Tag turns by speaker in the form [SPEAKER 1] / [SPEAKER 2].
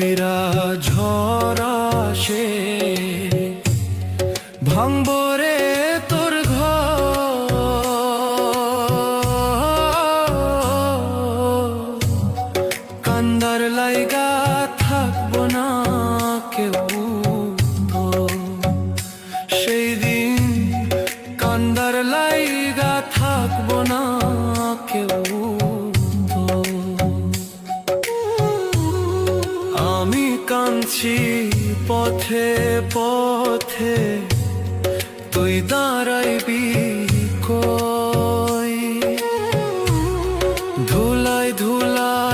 [SPEAKER 1] উইরা ঝড় আসে, ভাঙবো রে তোর ঘর। কান্দার লাইগা থাকবো না কেউ তো, সেই দিন কান্দার লাইগা থাকবো না কেউ তো। আমি কাঁদছি পথে পথে, তুই দাঁড়াইবি কই? ধুলায় ধুলায়